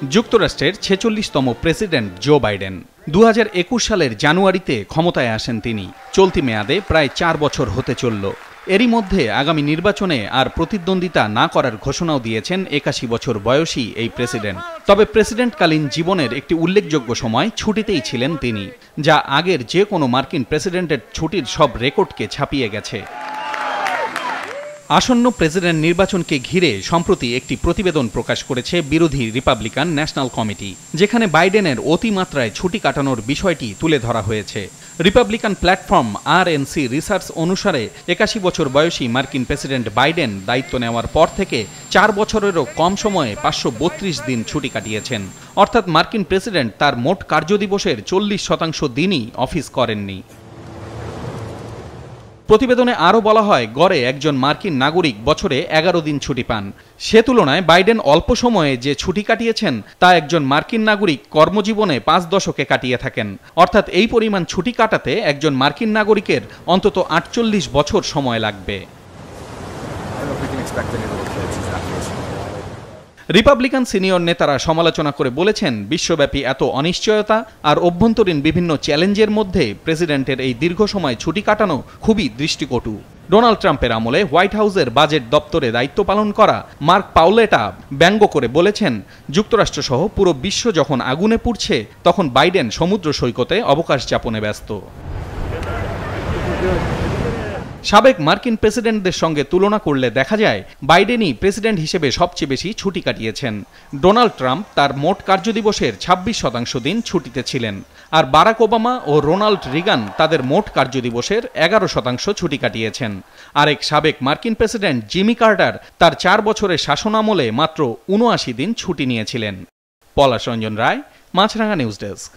যুক্তরাষ্ট্রের ৪৬তম president Joe Biden ২০২১ সালের জানুয়ারিতে ক্ষমতায় আসেন তিনি। চলতি মেয়াদে প্রায় ৪ বছর হতে চলল। এরই মধ্যে আগামী নির্বাচনে আর প্রতিদ্বন্দ্বিতা না করার ঘোষণাও দিয়েছেন ৮১ বছর বয়সী এই প্রেসিডেন্ট। তবে প্রেসিডেন্টকালীন জীবনের একটি উল্লেখযোগ্য সময় ছুটিতেই ছিলেন তিনি, যা আগের যে কোনো মার্কিন প্রেসিডেন্টের ছুটির সব রেকর্ডকে ছাপিয়ে গেছে। আসন্ন প্রেসিডেন্ট নির্বাচনকে ঘিরে সম্প্রতি একটি প্রতিবেদন প্রকাশ করেছে বিরোধী রিপাবলিকান ন্যাশনাল কমিটি, যেখানে বাইডেনের অতিমাত্রায় ছুটি কাটানোর বিষয়টি তুলে ধরা হয়েছে। রিপাবলিকান প্ল্যাটফর্ম RNC রিসার্চ অনুসারে ৮১ বছর বয়সী মার্কিন প্রেসিডেন্ট বাইডেন দায়িত্ব নেওয়ার পর থেকে ৪ বছরেরও কম সময়ে ৫৩২ দিন ছুটি কাটিয়েছেন। অর্থাৎ মার্কিন প্রেসিডেন্ট তার মোট কার্যদিবসের ৪০% দিনই অফিস করেননি। প্রতিবেদনে আরও বলা হয়, গড়ে একজন মার্কিন নাগরিক বছরে ১১ দিন ছুটি পান। সে তুলনায় বাইডেন অল্প সময়ে যে ছুটি কাটিয়েছেন তা একজন মার্কিন নাগরিক কর্মজীবনে ৫ দশকে কাটিয়ে থাকেন। অর্থাৎ এই পরিমাণ ছুটি কাটাতে একজন মার্কিন নাগরিকের অন্তত ৪৮ বছর সময় লাগবে। রিপাবলিকান সিনিয়র নেতারা সমালোচনা করে বলেছেন, বিশ্বব্যাপী এত অনিশ্চয়তা আর অভ্যন্তরীণ বিভিন্ন চ্যালেঞ্জের মধ্যে প্রেসিডেন্টের এই দীর্ঘ সময় ছুটি কাটানো খুবই দৃষ্টিকটু। ডোনাল্ড ট্রাম্পের আমলে হোয়াইট হাউসের বাজেট দপ্তরে দায়িত্ব পালন করা মার্ক পাউলেটা ব্যঙ্গ করে বলেছেন, যুক্তরাষ্ট্রসহ পুরো বিশ্ব যখন আগুনে পুড়ছে তখন বাইডেন সমুদ্র সৈকতে অবকাশ যাপনে ব্যস্ত। সাবেক মার্কিন প্রেসিডেন্টদের সঙ্গে তুলনা করলে দেখা যায় বাইডেনই প্রেসিডেন্ট হিসেবে সবচেয়ে বেশি ছুটি কাটিয়েছেন। ডোনাল্ড ট্রাম্প তার মোট কার্যদিবসের ২৬% দিন ছুটিতে ছিলেন, আর বারাক ওবামা ও রোনাল্ড রিগান তাদের মোট কার্যদিবসের ১১% ছুটি কাটিয়েছেন। আরেক সাবেক মার্কিন প্রেসিডেন্ট জিমি কার্টার তার ৪ বছরের শাসনামলে মাত্র ৭৯ দিন ছুটি নিয়েছিলেন। পলাশ রঞ্জন রায়, মাছরাঙা নিউজ ডেস্ক।